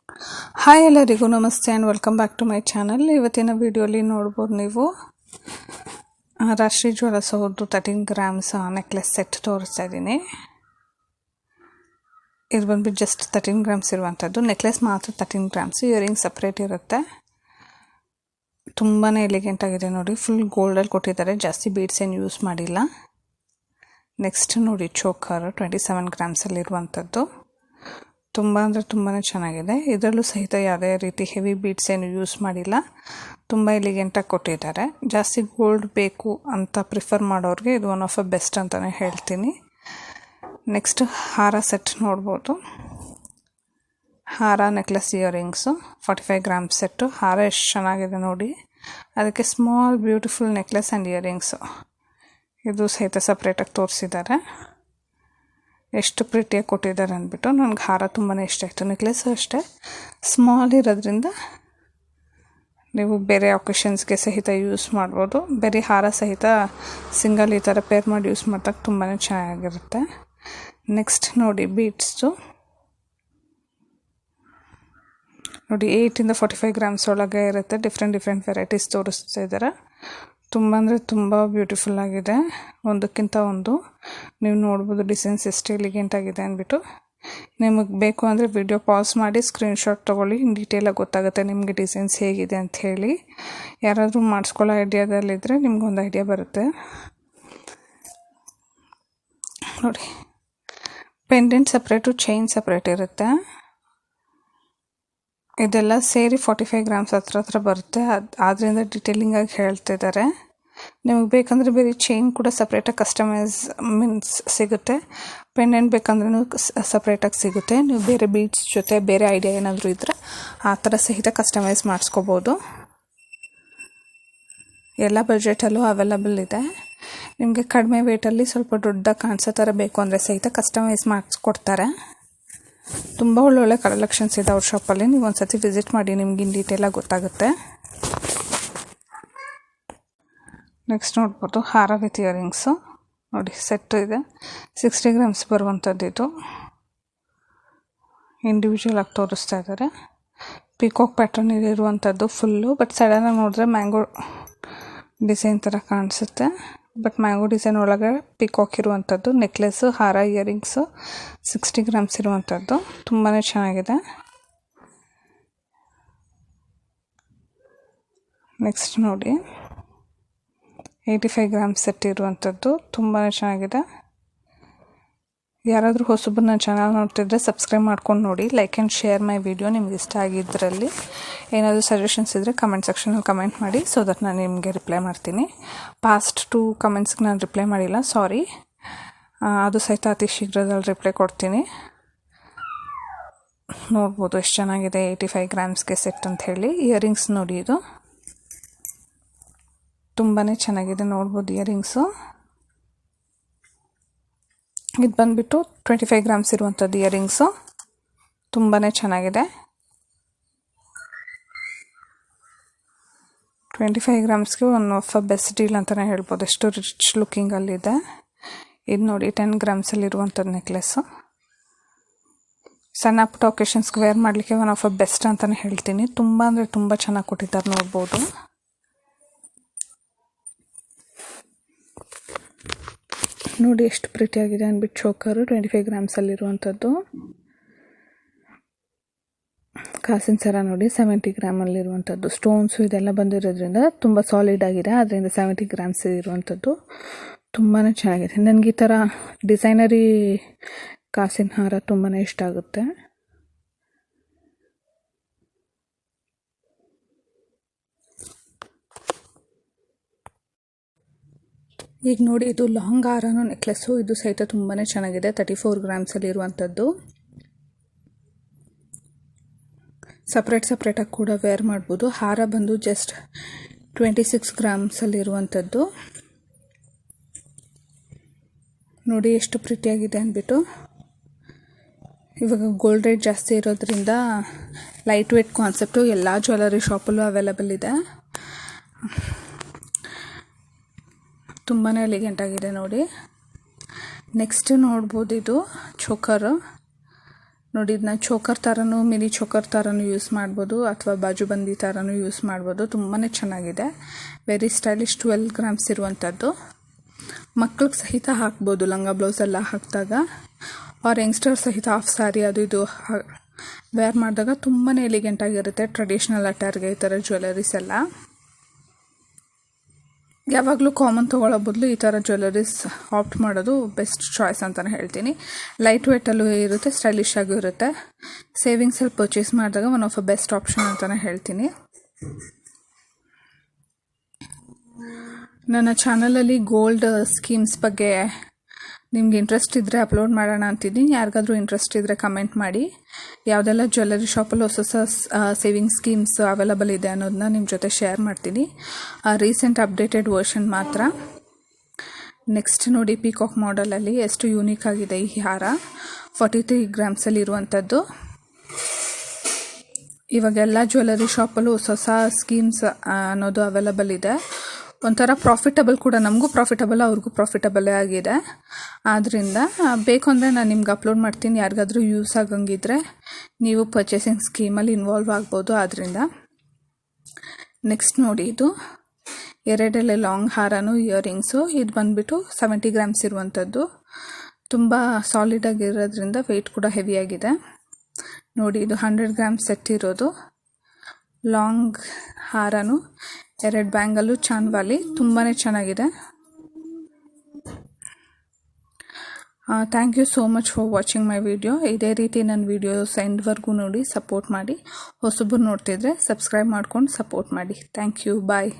Hi ಎಲ್ಲರಿಗೂ ನಮಸ್ತೆ and welcome back to my channel. ಇವತ್ತಿನ ವಿಡಿಯೋಲಿ ನೋಡ್ಬೋದು ನೀವು ರಾಷ್ಟ್ರೀಯ ಜ್ಯುವೆಲರ್ಸ್ ಅವ್ರದ್ದು 13 ಗ್ರಾಮ್ಸ್ ನೆಕ್ಲೆಸ್ ಸೆಟ್ ತೋರಿಸ್ತಾ ಇದ್ದೀನಿ. ಇದು ಬಂದ್ಬಿಟ್ಟು ಜಸ್ಟ್ 13 ಗ್ರಾಮ್ಸ್ ಇರುವಂಥದ್ದು. ನೆಕ್ಲೆಸ್ ಮಾತ್ರ 13 ಗ್ರಾಮ್ಸ್, ಇಯರಿಂಗ್ ಸಪ್ರೇಟ್ ಇರುತ್ತೆ. ತುಂಬಾ ಎಲಿಗೆಂಟ್ ಆಗಿದೆ ನೋಡಿ, ಫುಲ್ ಗೋಲ್ಡಲ್ಲಿ ಕೊಟ್ಟಿದ್ದಾರೆ, ಜಾಸ್ತಿ ಬೀಡ್ಸ್ ಏನು ಯೂಸ್ ಮಾಡಿಲ್ಲ. ನೆಕ್ಸ್ಟ್ ನೋಡಿ ಚೋಕರ್ 27 ಗ್ರಾಮ್ಸಲ್ಲಿರುವಂಥದ್ದು. ತುಂಬ ಅಂದರೆ ತುಂಬಾ ಚೆನ್ನಾಗಿದೆ. ಇದರಲ್ಲೂ ಸಹಿತ ಯಾವುದೇ ರೀತಿ ಹೆವಿ ಬೀಡ್ಸ್ ಏನು ಯೂಸ್ ಮಾಡಿಲ್ಲ, ತುಂಬ ಎಲಿಗೆಂಟಾಗಿ ಕೊಟ್ಟಿದ್ದಾರೆ. ಜಾಸ್ತಿ ಗೋಲ್ಡ್ ಬೇಕು ಅಂತ ಪ್ರಿಫರ್ ಮಾಡೋರಿಗೆ ಇದು ಒನ್ ಆಫ್ ದ ಬೆಸ್ಟ್ ಅಂತಲೇ ಹೇಳ್ತೀನಿ. ನೆಕ್ಸ್ಟ್ ಹಾರ ಸೆಟ್ ನೋಡ್ಬೋದು. ಹಾರ ನೆಕ್ಲೆಸ್ ಇಯರಿಂಗ್ಸು 45 ಗ್ರಾಮ್ಸ್ ಸೆಟ್ಟು. ಹಾರ ಎಷ್ಟು ಚೆನ್ನಾಗಿದೆ ನೋಡಿ, ಅದಕ್ಕೆ small beautiful necklace and earrings ಇದು ಸಹಿತ ಸಪ್ರೇಟಾಗಿ ತೋರಿಸಿದ್ದಾರೆ. ಎಷ್ಟು ಪ್ರಿಟಿಯಾಗಿ ಕೊಟ್ಟಿದ್ದಾರೆ ಅಂದ್ಬಿಟ್ಟು ನನಗೆ ಹಾರ ತುಂಬಾ ಇಷ್ಟ ಆಯಿತು. ನೆಕ್ಲೆಸ್ಸು ಅಷ್ಟೇ ಸ್ಮಾಲ್ ಇರೋದ್ರಿಂದ ನೀವು ಬೇರೆ ಒಕೇಶನ್ಸ್ಗೆ ಸಹಿತ ಯೂಸ್ ಮಾಡ್ಬೋದು. ಬೇರೆ ಹಾರ ಸಹಿತ ಸಿಂಗಲ್ ಈ ಥರ ಪೇರ್ ಮಾಡಿ ಯೂಸ್ ಮಾಡಿದಾಗ ತುಂಬಾ ಚೆನ್ನಾಗಿರುತ್ತೆ. ನೆಕ್ಸ್ಟ್ ನೋಡಿ ಬೀಡ್ಸು ನೋಡಿ 8 ಇಂದ 45 ಗ್ರಾಮ್ಸ್ ಒಳಗೆ ಇರುತ್ತೆ. ಡಿಫ್ರೆಂಟ್ ವೆರೈಟೀಸ್ ತೋರಿಸ್ತಾ ಇದ್ದಾರೆ. ತುಂಬ ಅಂದರೆ ತುಂಬ ಬ್ಯೂಟಿಫುಲ್ ಆಗಿದೆ, ಒಂದಕ್ಕಿಂತ ಒಂದು. ನೀವು ನೋಡ್ಬೋದು ಡಿಸೈನ್ಸ್ ಎಷ್ಟು ಎಲಿಗೆಂಟ್ ಆಗಿದೆ ಅಂದ್ಬಿಟ್ಟು. ನಿಮಗೆ ಬೇಕು ಅಂದರೆ ವಿಡಿಯೋ ಪಾಸ್ ಮಾಡಿ ಸ್ಕ್ರೀನ್ಶಾಟ್ ತೊಗೊಳ್ಳಿ, ಡೀಟೇಲಾಗಿ ಗೊತ್ತಾಗುತ್ತೆ ನಿಮಗೆ ಡಿಸೈನ್ಸ್ ಹೇಗಿದೆ ಅಂತ ಹೇಳಿ. ಯಾರಾದರೂ ಮಾಡಿಸ್ಕೊಳ್ಳೋ ಐಡಿಯಾದಲ್ಲಿದ್ದರೆ ನಿಮ್ಗೊಂದು ಐಡಿಯಾ ಬರುತ್ತೆ ನೋಡಿ. ಪೆಂಡೆಂಟ್ ಸಪ್ರೇಟು, ಚೈನ್ ಸಪ್ರೇಟ್ ಇರುತ್ತೆ. ಇದೆಲ್ಲ ಸೇರಿ 45 ಗ್ರಾಮ್ಸ್ ಹತ್ರ ಬರುತ್ತೆ. ಆದ್ದರಿಂದ ಡೀಟೇಲಿಂಗಾಗಿ ಹೇಳ್ತಿದ್ದಾರೆ. ನಿಮಗೆ ಬೇಕಂದರೆ ಬೇರೆ ಚೈನ್ ಕೂಡ ಸಪ್ರೇಟಾಗಿ ಕಸ್ಟಮೈಸ್ ಸಿಗುತ್ತೆ. ಪೆಂಡೆಂಟ್ ಬೇಕಂದ್ರೂ ಸಪ್ರೇಟಾಗಿ ಸಿಗುತ್ತೆ. ನೀವು ಬೇರೆ ಬೀಡ್ಸ್ ಜೊತೆ ಬೇರೆ ಐಡಿಯಾ ಏನಾದರೂ ಇದ್ದರೆ ಆ ಥರ ಸಹಿತ ಕಸ್ಟಮೈಸ್ ಮಾಡಿಸ್ಕೋಬೋದು. ಎಲ್ಲ ಬಜೆಟಲ್ಲೂ ಅವೈಲಬಲ್ ಇದೆ. ನಿಮಗೆ ಕಡಿಮೆ ವೇಟಲ್ಲಿ ಸ್ವಲ್ಪ ದೊಡ್ಡದಾಗಿ ಕಾಣಿಸೋ ಥರ ಬೇಕು ಅಂದರೆ ಸಹಿತ ಕಸ್ಟಮೈಸ್ ಮಾಡಿಸ್ಕೊಡ್ತಾರೆ. ತುಂಬ ಒಳ್ಳೊಳ್ಳೆ ಕಲೆಕ್ಷನ್ಸ್ ಇದೆ ಅವ್ರ ಶಾಪಲ್ಲಿ. ನೀವು ಒಂದು ಸತಿ ವಿಸಿಟ್ ಮಾಡಿ, ನಿಮ್ಗೆ ಇನ್ ಡೀಟೇಲಾಗಿ ಗೊತ್ತಾಗುತ್ತೆ. ನೆಕ್ಸ್ಟ್ ನೋಡ್ಬೋದು ಹಾರ ವಿತ್ ಇಯರಿಂಗ್ಸು ನೋಡಿ, ಸೆಟ್ಟು ಇದೆ 60 ಗ್ರಾಮ್ಸ್ ಬರುವಂಥದ್ದು. ಇದು ಇಂಡಿವಿಜುವಲ್ ಆಗಿ ತೋರಿಸ್ತಾ ಇದ್ದಾರೆ. ಪಿಕಾಕ್ ಪ್ಯಾಟರ್ನ್ ಇರುವಂಥದ್ದು ಫುಲ್ಲು, ಬಟ್ ಸಡನ್ನಾಗಿ ನೋಡಿದ್ರೆ ಮ್ಯಾಂಗೋ ಡಿಸೈನ್ ಥರ ಕಾಣಿಸುತ್ತೆ. ಬಟ್ ಮ್ಯಾಂಗೋ ಡಿಸೈನ್ ಒಳಗೆ ಪಿಕಾಕ್ ಇರುವಂಥದ್ದು. ನೆಕ್ಲೆಸ್ಸು, ಹಾರ, ಇಯರಿಂಗ್ಸು 60 ಗ್ರಾಮ್ಸ್ ಇರುವಂಥದ್ದು. ತುಂಬಾ ಚೆನ್ನಾಗಿದೆ. ನೆಕ್ಸ್ಟ್ ನೋಡಿ 85 ಗ್ರಾಮ್ಸ್ ಸೆಟ್ ಇರುವಂಥದ್ದು. ತುಂಬಾ ಚೆನ್ನಾಗಿದೆ. ಯಾರಾದರೂ ಹೊಸಬರು ನನ್ನ ಚಾನಲ್ ನೋಡ್ತಿದ್ರೆ ಸಬ್ಸ್ಕ್ರೈಬ್ ಮಾಡ್ಕೊಂಡು ನೋಡಿ. Like and share my video. ನಿಮ್ಗೆ ಇಷ್ಟ ಆಗಿದ್ದರಲ್ಲಿ ಏನಾದರೂ ಸಜೆಷನ್ಸ್ ಇದ್ದರೆ ಕಮೆಂಟ್ ಸೆಕ್ಷನಲ್ಲಿ ಕಮೆಂಟ್ ಮಾಡಿ, ಸೊ ದಟ್ ನಾನು ನಿಮಗೆ ರಿಪ್ಲೈ ಮಾಡ್ತೀನಿ. ಪಾಸ್ಟ್ 2 ಕಮೆಂಟ್ಸ್ಗೆ ನಾನು ರಿಪ್ಲೈ ಮಾಡಿಲ್ಲ, ಸಾರಿ. ಅದು ಸಹಿತ ಅತಿ ಶೀಘ್ರದಲ್ಲಿ ರಿಪ್ಲೈ ಕೊಡ್ತೀನಿ. ನೋಡ್ಬೋದು ಎಷ್ಟು ಚೆನ್ನಾಗಿದೆ 85 ಗ್ರಾಮ್ಸ್ಗೆ ಸೆಟ್ ಅಂತ ಹೇಳಿ. ಇಯರಿಂಗ್ಸ್ ನೋಡಿ, ಇದು ತುಂಬಾ ಚೆನ್ನಾಗಿದೆ. ನೋಡ್ಬೋದು ಇಯರಿಂಗ್ಸು. ಇದು ಬಂದುಬಿಟ್ಟು 25 ಗ್ರಾಮ್ಸ್ ಇರುವಂಥದ್ದು ಇಯರಿಂಗ್ಸು. ತುಂಬಾ ಚೆನ್ನಾಗಿದೆ. 25 ಗ್ರಾಮ್ಸ್ಗೆ ಒನ್ ಆಫ್ ಬೆಸ್ಟ್ ಡೀಲ್ ಅಂತಲೇ ಹೇಳ್ಬೋದು. ಎಷ್ಟು ರಿಚ್ ಲುಕ್ಕಿಂಗಲ್ಲಿದೆ. ಇದು ನೋಡಿ 10 ಗ್ರಾಮ್ಸಲ್ಲಿರುವಂಥದ್ದು ನೆಕ್ಲೆಸ್ಸು. ಸಣ್ಣ ಪುಟ್ಟ ಒಕೇಶನ್ಸ್ಗೆ ವೇರ್ ಮಾಡಲಿಕ್ಕೆ ಒನ್ ಆಫ್ ಬೆಸ್ಟ್ ಅಂತಲೇ ಹೇಳ್ತೀನಿ. ತುಂಬ ಅಂದರೆ ತುಂಬ ಚೆನ್ನಾಗಿ ಕೊಟ್ಟಿದ್ದಾರೆ, ನೋಡ್ಬೋದು. ನೋಡಿ ಎಷ್ಟು ಪ್ರಿಟಿಯಾಗಿದೆ ಅಂದ್ಬಿಟ್ಟು ಚೋಕರು 25 ಗ್ರಾಮ್ಸಲ್ಲಿರುವಂಥದ್ದು. ಕಾಸಿನ ಸರ ನೋಡಿ 70 ಗ್ರಾಮಲ್ಲಿರುವಂಥದ್ದು. ಸ್ಟೋನ್ಸು ಇದೆಲ್ಲ ಬಂದಿರೋದ್ರಿಂದ ತುಂಬ ಸಾಲಿಡ್ ಆಗಿದೆ, ಅದರಿಂದ 70 ಗ್ರಾಮ್ಸ್ ಇರುವಂಥದ್ದು. ತುಂಬಾ ಚೆನ್ನಾಗಿದೆ. ನನಗೆ ಈ ಥರ ಡಿಸೈನರಿ ಕಾಸಿನ ಹಾರ ತುಂಬಾ ಇಷ್ಟ ಆಗುತ್ತೆ. ಈಗ ನೋಡಿ ಇದು ಲಾಂಗ್ ಹಾರನೋ ನೆಕ್ಲೆಸ್ಸು. ಇದು ಸಹಿತ ತುಂಬಾ ಚೆನ್ನಾಗಿದೆ. 34 ಗ್ರಾಮ್ಸಲ್ಲಿರುವಂಥದ್ದು. ಸಪ್ರೇಟಾಗಿ ಕೂಡ ವೇರ್ ಮಾಡ್ಬೋದು. ಹಾರ ಬಂದು ಜಸ್ಟ್ 26 ಗ್ರಾಮ್ಸಲ್ಲಿರುವಂಥದ್ದು. ನೋಡಿ ಎಷ್ಟು ಪ್ರಿಟಿಯಾಗಿದೆ ಅಂದ್ಬಿಟ್ಟು. ಇವಾಗ ಗೋಲ್ಡ್ ರೇಟ್ ಜಾಸ್ತಿ ಇರೋದ್ರಿಂದ ಲೈಟ್ ವೇಟ್ ಕಾನ್ಸೆಪ್ಟು ಎಲ್ಲ ಜ್ಯುವೆಲರಿ ಶಾಪಲ್ಲೂ ಅವೈಲಬಲ್ ಇದೆ. ತುಂಬಾ ಎಲಿಗೆಂಟ್ ಆಗಿದೆ ನೋಡಿ. ನೆಕ್ಸ್ಟ್ ನೋಡ್ಬೋದು ಇದು ಚೋಕರು. ನೋಡಿ ಇದನ್ನ ಚೋಕರ್ ಥರನೂ ಮಿನಿ ಚೋಕರ್ ಥರನೂ ಯೂಸ್ ಮಾಡ್ಬೋದು ಅಥವಾ ಬಾಜುಬಂದಿ ಥರನೂ ಯೂಸ್ ಮಾಡ್ಬೋದು. ತುಂಬಾ ಚೆನ್ನಾಗಿದೆ. ವೆರಿ ಸ್ಟೈಲಿಶ್ 12 ಗ್ರಾಮ್ಸ್ ಇರುವಂಥದ್ದು. ಮಕ್ಳಿಗೆ ಸಹಿತ ಹಾಕ್ಬೋದು, ಲಂಗ ಬ್ಲೌಸ್ ಎಲ್ಲ ಹಾಕಿದಾಗ. ಅವ್ರ ಯಂಗ್ಸ್ಟರ್ ಸಹಿತ ಹಾಫ್ ಸ್ಯಾರಿ ಅದು ಇದು ವೇರ್ ಮಾಡಿದಾಗ ತುಂಬಾ ಎಲಿಗೆಂಟಾಗಿರುತ್ತೆ. ಟ್ರೆಡಿಷ್ನಲ್ ಅಟೈರ್ಗೆ ಈ ಥರ ಜ್ಯುವೆಲರೀಸ್ ಎಲ್ಲ. ಯಾವಾಗಲೂ ಕಾಮನ್ ತೊಗೊಳ್ಳೋ ಬದಲು ಈ ಥರ ಜ್ಯುವೆಲರೀಸ್ ಆಪ್ಟ್ ಮಾಡೋದು ಬೆಸ್ಟ್ ಚಾಯ್ಸ್ ಅಂತಲೇ ಹೇಳ್ತೀನಿ. ಲೈಟ್ ವೇಟಲ್ಲೂ ಇರುತ್ತೆ, ಸ್ಟೈಲಿಶ್ ಆಗೂ ಇರುತ್ತೆ. ಸೇವಿಂಗ್ಸಲ್ಲಿ ಪರ್ಚೇಸ್ ಮಾಡಿದಾಗ one of a best option ಅಂತಲೇ ಹೇಳ್ತೀನಿ. ನನ್ನ ಚಾನಲಲ್ಲಿ ಗೋಲ್ಡ್ ಸ್ಕೀಮ್ಸ್ ಬಗ್ಗೆ ನಿಮ್ಗೆ ಇಂಟ್ರೆಸ್ಟ್ ಇದ್ದರೆ ಅಪ್ಲೋಡ್ ಮಾಡೋಣ ಅಂತಿದ್ದೀನಿ. ಯಾರಿಗಾದ್ರೂ ಇಂಟ್ರೆಸ್ಟ್ ಇದ್ದರೆ ಕಮೆಂಟ್ ಮಾಡಿ. ಯಾವುದೆಲ್ಲ ಜ್ಯುವೆಲರಿ ಶಾಪಲ್ಲಿ ಹೊಸ ಸೇವಿಂಗ್ ಸ್ಕೀಮ್ಸ್ ಅವೈಲಬಲ್ ಇದೆ ಅನ್ನೋದನ್ನ ನಿಮ್ಮ ಜೊತೆ ಶೇರ್ ಮಾಡ್ತೀನಿ. ರೀಸೆಂಟ್ ಅಪ್ಡೇಟೆಡ್ ವರ್ಷನ್ ಮಾತ್ರ. ನೆಕ್ಸ್ಟ್ ನೋಡಿ ಪೀಕಾಕ್ ಮಾಡಲಲ್ಲಿ ಎಷ್ಟು ಯೂನಿಕ್ ಆಗಿದೆ ಈ ಹಾರ. 43 ಗ್ರಾಮ್ಸಲ್ಲಿ ಇರುವಂಥದ್ದು. ಇವಾಗೆಲ್ಲ ಜ್ಯುವೆಲರಿ ಶಾಪಲ್ಲೂ ಹೊಸ ಸ್ಕೀಮ್ಸ್ ಅನ್ನೋದು ಅವೈಲಬಲ್ ಇದೆ. ಒಂಥರ ಪ್ರಾಫಿಟಬಲ್ ಕೂಡ, ನಮಗೂ ಪ್ರಾಫಿಟಬಲ್ ಅವ್ರಿಗೂ ಪ್ರಾಫಿಟಬಲೇ ಆಗಿದೆ. ಆದ್ದರಿಂದ ಬೇಕು ಅಂದರೆ ನಾನು ನಿಮ್ಗೆ ಅಪ್ಲೋಡ್ ಮಾಡ್ತೀನಿ. ಯಾರಿಗಾದ್ರೂ ಯೂಸ್ ಆಗಂಗಿದ್ರೆ ನೀವು ಪರ್ಚೇಸಿಂಗ್ ಸ್ಕೀಮಲ್ಲಿ ಇನ್ವಾಲ್ವ್ ಆಗ್ಬೋದು. ಆದ್ದರಿಂದ ನೆಕ್ಸ್ಟ್ ನೋಡಿ, ಇದು ಎರಡೆಲೆ ಲಾಂಗ್ ಹಾರನು ಇಯರಿಂಗ್ಸು. ಇದು ಬಂದುಬಿಟ್ಟು 70 ಗ್ರಾಮ್ಸ್ ಇರುವಂಥದ್ದು. ತುಂಬ ಸಾಲಿಡಾಗಿರೋದ್ರಿಂದ ವೆಯ್ಟ್ ಕೂಡ ಹೆವಿಯಾಗಿದೆ. ನೋಡಿ, ಇದು 100 ಗ್ರಾಮ್ಸ್ ಸೆಟ್ ಇರೋದು ಲಾಂಗ್ ಹಾರನು. 2 ಬ್ಯಾಂಗಲ್ಲು ಚಾನ್ವಾಲಿ. ತುಂಬಾ ಚೆನ್ನಾಗಿದೆ. Thank you so much for watching my video. ಇದೇ ರೀತಿ ನನ್ನ ವಿಡಿಯೋಸ್ ಎಂಡ್ವರೆಗೂ ನೋಡಿ ಸಪೋರ್ಟ್ ಮಾಡಿ. ಹೊಸಬ್ರು ನೋಡ್ತಿದ್ರೆ ಸಬ್ಸ್ಕ್ರೈಬ್ ಮಾಡ್ಕೊಂಡು ಸಪೋರ್ಟ್ ಮಾಡಿ. Thank you. ಬಾಯ್.